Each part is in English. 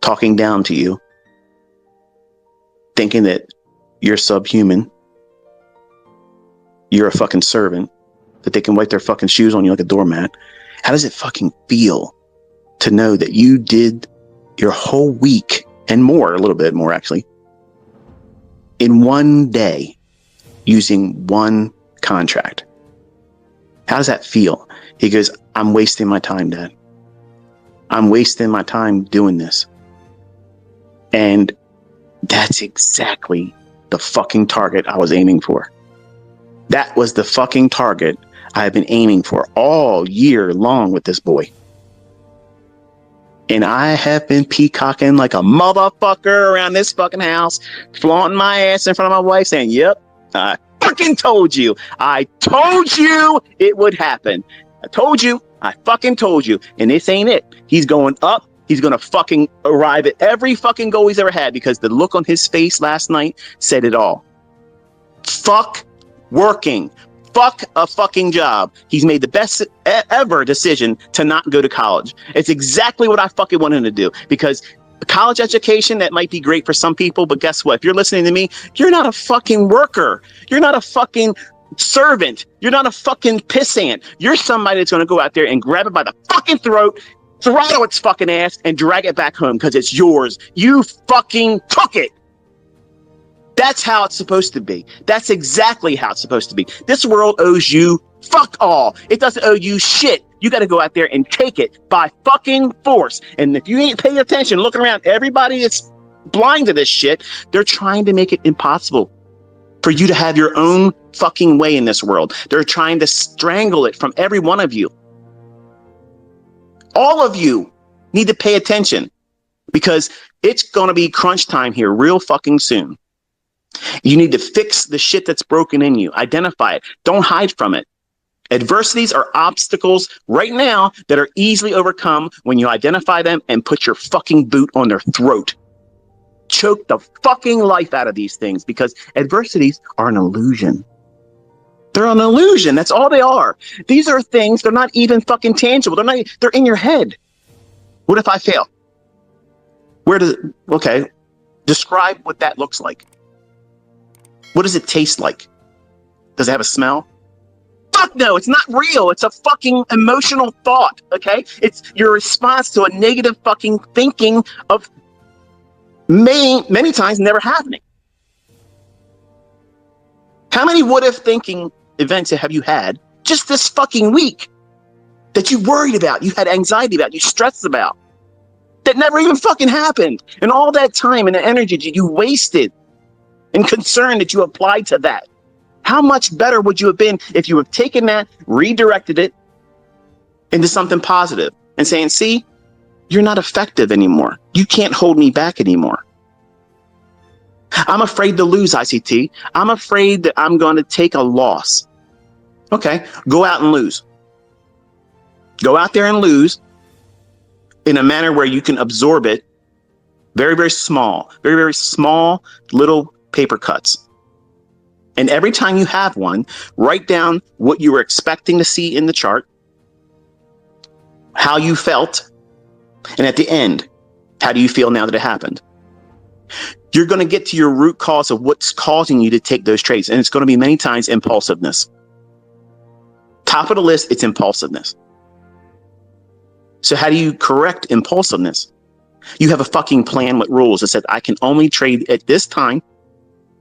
talking down to you, thinking that you're subhuman, you're a fucking servant, that they can wipe their fucking shoes on you like a doormat. How does it fucking feel to know that you did your whole week and more, a little bit more actually, in one day using one contract? How does that feel? He goes, I'm wasting my time, Dad. I'm wasting my time doing this. And that's exactly the fucking target I was aiming for. That was the fucking target I have been aiming for all year long with this boy. And I have been peacocking like a motherfucker around this fucking house, flaunting my ass in front of my wife saying, yep, I fucking told you. I told you it would happen. I told you. I fucking told you. And this ain't it. He's going up. He's going to fucking arrive at every fucking goal he's ever had, because the look on his face last night said it all. Fuck working. Fuck a fucking job. He's made the best ever decision to not go to college. It's exactly what I fucking want him to do, because college education, that might be great for some people, but guess what? If you're listening to me, you're not a fucking worker. You're not a fucking servant. You're not a fucking pissant. You're somebody that's going to go out there and grab it by the fucking throat, throttle its fucking ass, and drag it back home because it's yours. You fucking took it. That's how it's supposed to be. That's exactly how it's supposed to be. This world owes you fuck all. It doesn't owe you shit. You got to go out there and take it by fucking force. And if you ain't paying attention, looking around, everybody that's blind to this shit, they're trying to make it impossible for you to have your own fucking way in this world. They're trying to strangle it from every one of you. All of you need to pay attention, because it's going to be crunch time here real fucking soon. You need to fix the shit that's broken in you. Identify it. Don't hide from it. Adversities are obstacles right now that are easily overcome when you identify them and put your fucking boot on their throat. Choke the fucking life out of these things, because adversities are an illusion. They're an illusion. That's all they are. These are things, they're not even fucking tangible. They're in your head. What if I fail? Okay, describe what that looks like. What does it taste like? Does it have a smell? Fuck no, it's not real. It's a fucking emotional thought, okay? It's your response to a negative fucking thinking of many times never happening. How many what-if thinking events have you had just this fucking week that you worried about, you had anxiety about, you stressed about, that never even fucking happened? And all that time and the energy that you wasted and concern that you applied to that. How much better would you have been if you have taken that, redirected it into something positive and saying, see, you're not effective anymore. You can't hold me back anymore. I'm afraid to lose, ICT. I'm afraid that I'm going to take a loss. Okay, go out and lose. Go out there and lose in a manner where you can absorb it. Very, very small little paper cuts. And every time you have one, write down what you were expecting to see in the chart, how you felt, and at the end, how do you feel now that it happened? You're going to get to your root cause of what's causing you to take those trades. And it's going to be many times impulsiveness. Top of the list, it's impulsiveness. So how do you correct impulsiveness? You have a fucking plan with rules that says, I can only trade at this time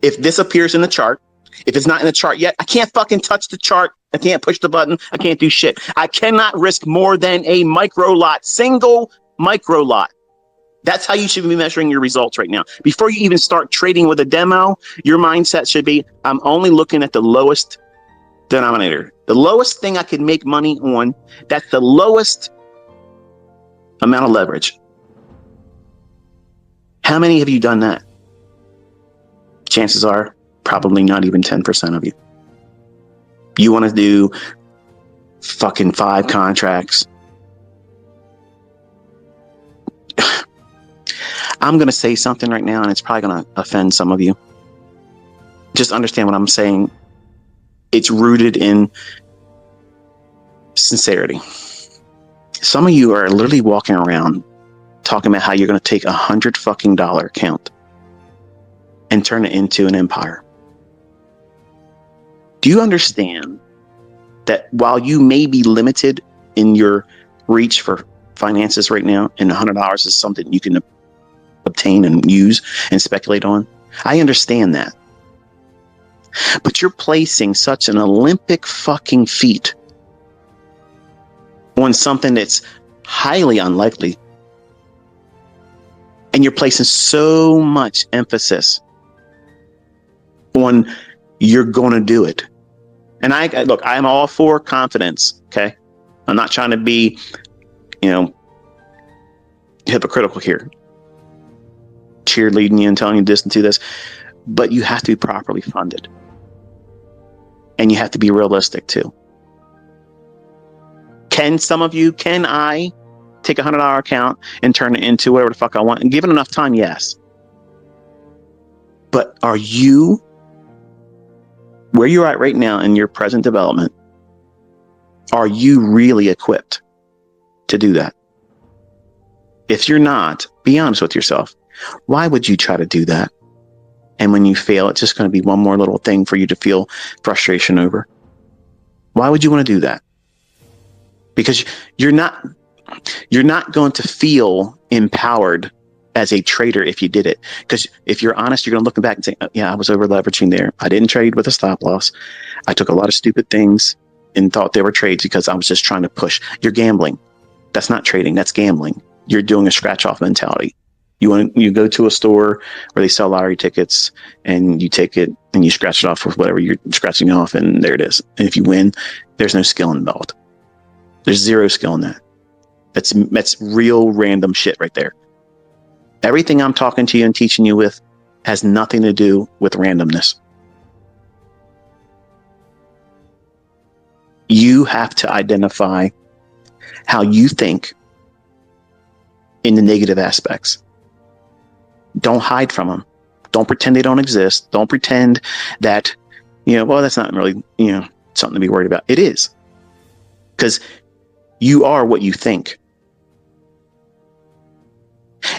if this appears in the chart. If it's not in the chart yet, I can't fucking touch the chart. I can't push the button. I can't do shit. I cannot risk more than a micro lot, single micro lot. That's how you should be measuring your results right now. Before you even start trading with a demo, your mindset should be, I'm only looking at the lowest denominator. The lowest thing I can make money on, that's the lowest amount of leverage. How many have you done that? Chances are probably not even 10% of you. You want to do fucking 5 contracts. I'm going to say something right now, and it's probably going to offend some of you. Just understand what I'm saying. It's rooted in sincerity. Some of you are literally walking around talking about how you're going to take $100 fucking account and turn it into an empire. Do you understand that while you may be limited in your reach for finances right now, and $100 is something you can obtain and use and speculate on? I understand that. But you're placing such an Olympic fucking feat on something that's highly unlikely. And you're placing so much emphasis on you're going to do it. And look, I'm all for confidence. Okay. I'm not trying to be, hypocritical here, cheerleading you and telling you this and do this, but you have to be properly funded. And you have to be realistic too. Can I take a $100 account and turn it into whatever the fuck I want? And given enough time, yes. But are you where you're at right now in your present development? Are you really equipped to do that? If you're not, be honest with yourself. Why would you try to do that? And when you fail, it's just going to be one more little thing for you to feel frustration over. Why would you want to do that? Because you're not going to feel empowered as a trader if you did it. Because if you're honest, you're going to look back and say, oh, yeah, I was over leveraging there. I didn't trade with a stop loss. I took a lot of stupid things and thought they were trades because I was just trying to push. You're gambling. That's not trading. That's gambling. You're doing a scratch off mentality. You go to a store where they sell lottery tickets and you take it and you scratch it off with whatever you're scratching off, and there it is. And if you win, there's no skill involved. There's zero skill in that. That's real random shit right there. Everything I'm talking to you and teaching you with has nothing to do with randomness. You have to identify how you think in the negative aspects. Don't hide from them. Don't pretend they don't exist. Don't pretend that, well, that's not really, something to be worried about. It is. Because you are what you think.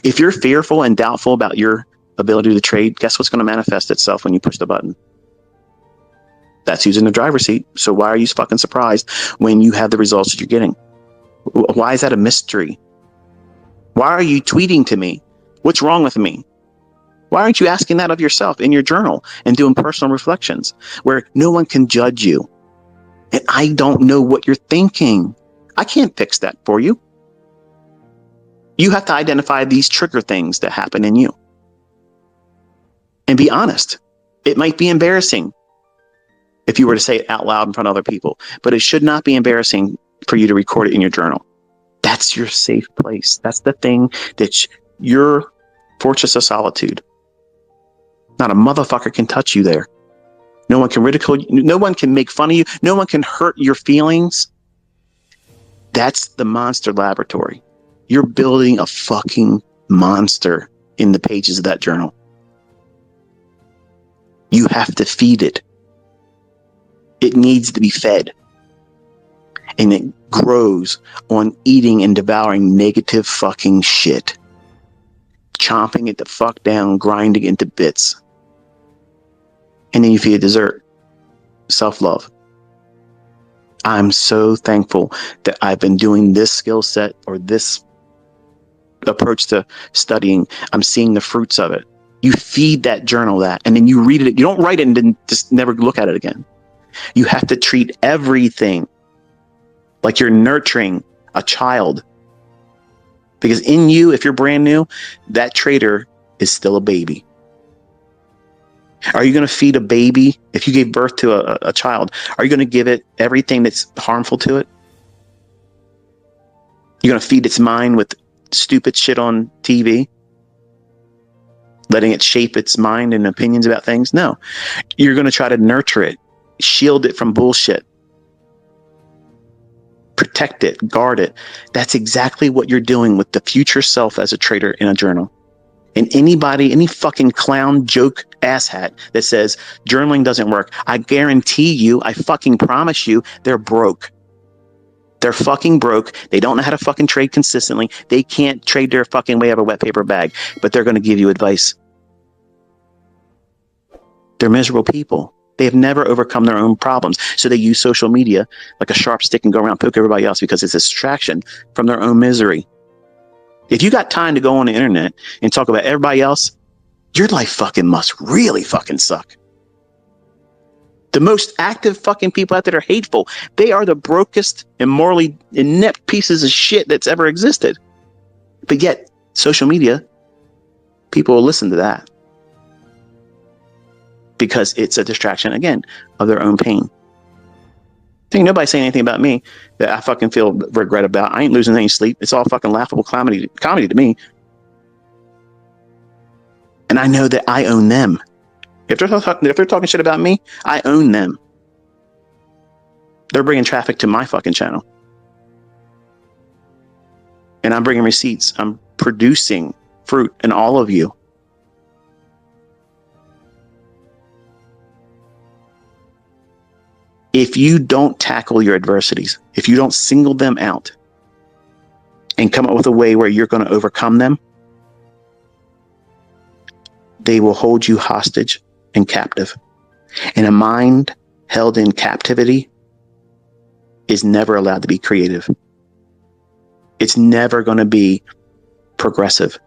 If you're fearful and doubtful about your ability to trade, guess what's going to manifest itself when you push the button? That's who's in the driver's seat. So why are you fucking surprised when you have the results that you're getting? Why is that a mystery? Why are you tweeting to me? What's wrong with me? Why aren't you asking that of yourself in your journal and doing personal reflections where no one can judge you? And I don't know what you're thinking. I can't fix that for you. You have to identify these trigger things that happen in you. And be honest. It might be embarrassing if you were to say it out loud in front of other people, but it should not be embarrassing for you to record it in your journal. That's your safe place. That's the thing that's your fortress of solitude. Not a motherfucker can touch you there. No one can ridicule you. No one can make fun of you. No one can hurt your feelings. That's the monster laboratory. You're building a fucking monster in the pages of that journal. You have to feed it. It needs to be fed. And it grows on eating and devouring negative fucking shit. Chomping it the fuck down, grinding it into bits. And then you feed it dessert. Self-love. I'm so thankful that I've been doing this skill set or this approach to studying. I'm seeing the fruits of it. You feed that journal that, and then you read it. You don't write it and then just never look at it again. You have to treat everything like you're nurturing a child. Because in you, if you're brand new, that trader is still a baby. Are you going to feed a baby? If you gave birth to a child, are you going to give it everything that's harmful to it? You're going to feed its mind with stupid shit on TV? Letting it shape its mind and opinions about things? No. You're going to try to nurture it, shield it from bullshit. Protect it, guard it. That's exactly what you're doing with the future self as a trader in a journal. And anybody, any fucking clown joke asshat that says journaling doesn't work, I guarantee you, I fucking promise you, they're broke. They're fucking broke. They don't know how to fucking trade consistently. They can't trade their fucking way out of a wet paper bag, but they're going to give you advice. They're miserable people. They have never overcome their own problems. So they use social media like a sharp stick and go around poke everybody else because it's a distraction from their own misery. If you got time to go on the internet and talk about everybody else, your life fucking must really fucking suck. The most active fucking people out there are hateful. They are the brokest and morally inept pieces of shit that's ever existed. But yet, social media, people will listen to that. Because it's a distraction, again, of their own pain. Ain't nobody saying anything about me that I fucking feel regret about. I ain't losing any sleep. It's all fucking laughable comedy to me. And I know that I own them. If they're talking shit about me, I own them. They're bringing traffic to my fucking channel. And I'm bringing receipts. I'm producing fruit in all of you. If you don't tackle your adversities, if you don't single them out and come up with a way where you're going to overcome them, they will hold you hostage and captive. And a mind held in captivity is never allowed to be creative. It's never going to be progressive,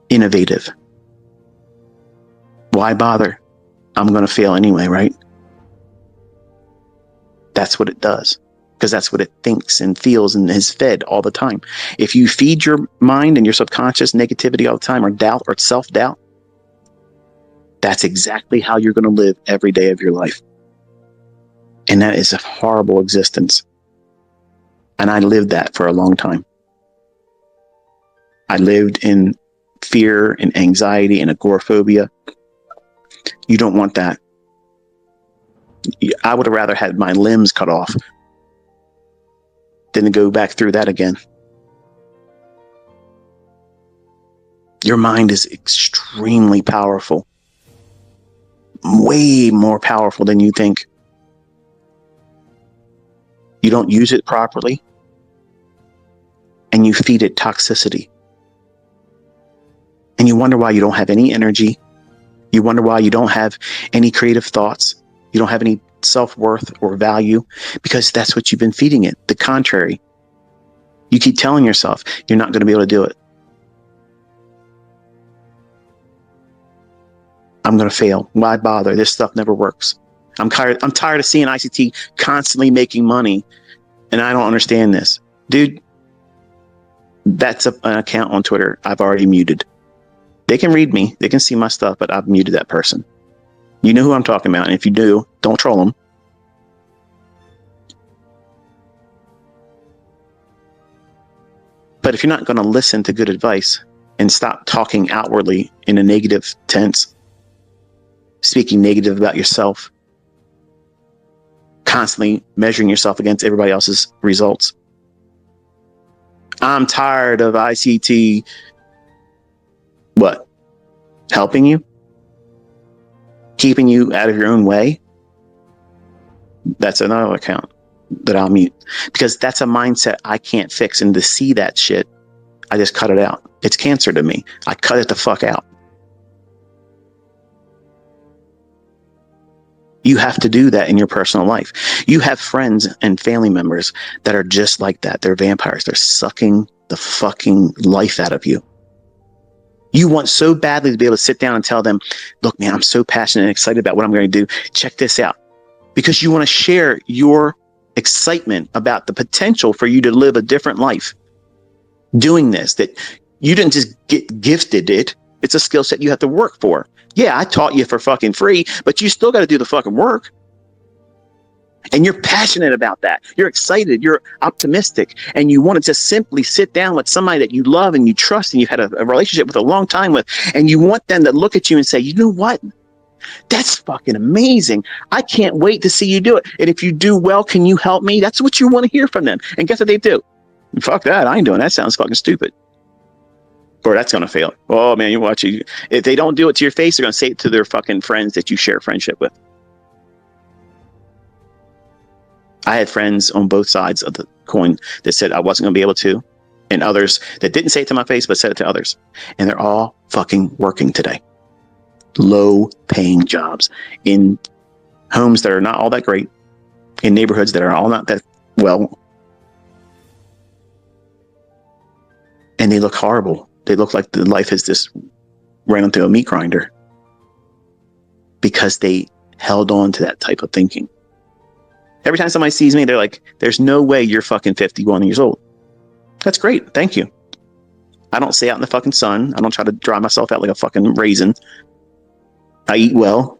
innovative. Why bother? I'm going to fail anyway, right? That's what it does, because that's what it thinks and feels and is fed all the time. If you feed your mind and your subconscious negativity all the time, or doubt or self-doubt, that's exactly how you're going to live every day of your life. And that is a horrible existence. And I lived that for a long time. I lived in fear and anxiety and agoraphobia. You don't want that. I would have rather had my limbs cut off than to go back through that again. Your mind is extremely powerful. Way more powerful than you think. You don't use it properly, and you feed it toxicity. And you wonder why you don't have any energy. You wonder why you don't have any creative thoughts. You don't have any self-worth or value, because that's what you've been feeding it. The contrary. You keep telling yourself you're not going to be able to do it. I'm going to fail. Why bother? This stuff never works. I'm tired of seeing ICT constantly making money, and I don't understand this. Dude, that's an account on Twitter I've already muted. They can read me. They can see my stuff, but I've muted that person. You know who I'm talking about, and if you do, don't troll them. But if you're not going to listen to good advice and stop talking outwardly in a negative tense, speaking negative about yourself, constantly measuring yourself against everybody else's results. I'm tired of ICT. What? Helping you? Keeping you out of your own way? That's another account that I'll mute, because that's a mindset I can't fix. And to see that shit, I just cut it out. It's cancer to me. I cut it the fuck out. You have to do that in your personal life. You have friends and family members that are just like that. They're vampires. They're sucking the fucking life out of you. You want so badly to be able to sit down and tell them, look, man, I'm so passionate and excited about what I'm going to do. Check this out. Because you want to share your excitement about the potential for you to live a different life. Doing this, that you didn't just get gifted it. It's a skill set you have to work for. Yeah, I taught you for fucking free, but you still got to do the fucking work. And you're passionate about that. You're excited. You're optimistic. And you want to just simply sit down with somebody that you love and you trust and you've had a relationship with a long time with. And you want them to look at you and say, you know what? That's fucking amazing. I can't wait to see you do it. And if you do well, can you help me? That's what you want to hear from them. And guess what they do? Fuck that. I ain't doing that. That sounds fucking stupid. Or that's going to fail. Oh, man, you watch it. If they don't do it to your face, they're going to say it to their fucking friends that you share friendship with. I had friends on both sides of the coin that said I wasn't going to be able to, and others that didn't say it to my face but said it to others. And they're all fucking working today. Low paying jobs in homes that are not all that great, in neighborhoods that are all not that well. And they look horrible. They look like the life is just ran through a meat grinder because they held on to that type of thinking. Every time somebody sees me, they're like, there's no way you're fucking 51 years old. That's great. Thank you. I don't stay out in the fucking sun. I don't try to dry myself out like a fucking raisin. I eat well.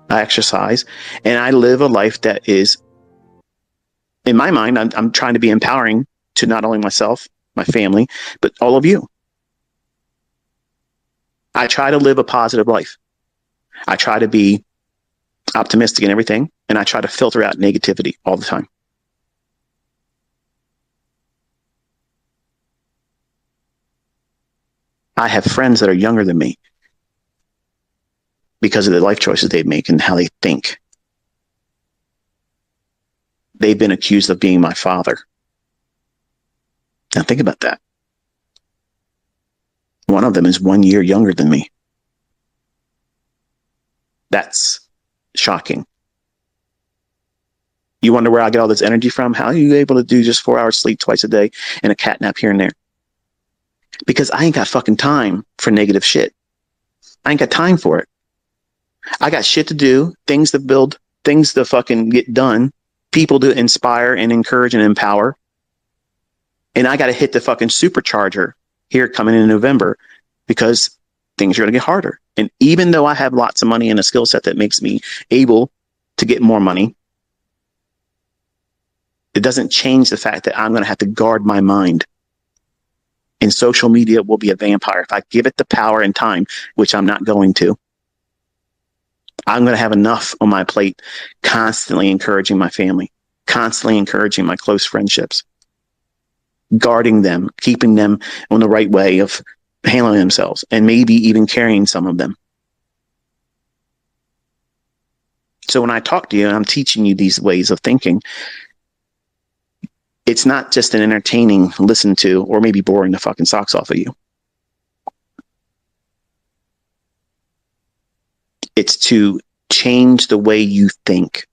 I exercise. And I live a life that is, in my mind, I'm trying to be empowering to not only myself, my family, but all of you. I try to live a positive life. I try to be optimistic in everything, and I try to filter out negativity all the time. I have friends that are younger than me because of the life choices they make and how they think. They've been accused of being my father. Now think about that. One of them is 1 year younger than me. That's shocking. You wonder where I get all this energy from? How are you able to do just 4 hours sleep twice a day and a cat nap here and there? Because I ain't got fucking time for negative shit. I ain't got time for it. I got shit to do, things to build, things to fucking get done, people to inspire and encourage and empower. And I got to hit the fucking supercharger here coming in November because things are going to get harder. And even though I have lots of money and a skill set that makes me able to get more money, it doesn't change the fact that I'm going to have to guard my mind. And social media will be a vampire. If I give it the power and time, which I'm not going to, I'm going to have enough on my plate constantly encouraging my family, constantly encouraging my close friendships, guarding them, keeping them on the right way of handling themselves, and maybe even carrying some of them. So when I talk to you and I'm teaching you these ways of thinking, it's not just an entertaining listen to or maybe boring the fucking socks off of you. It's to change the way you think.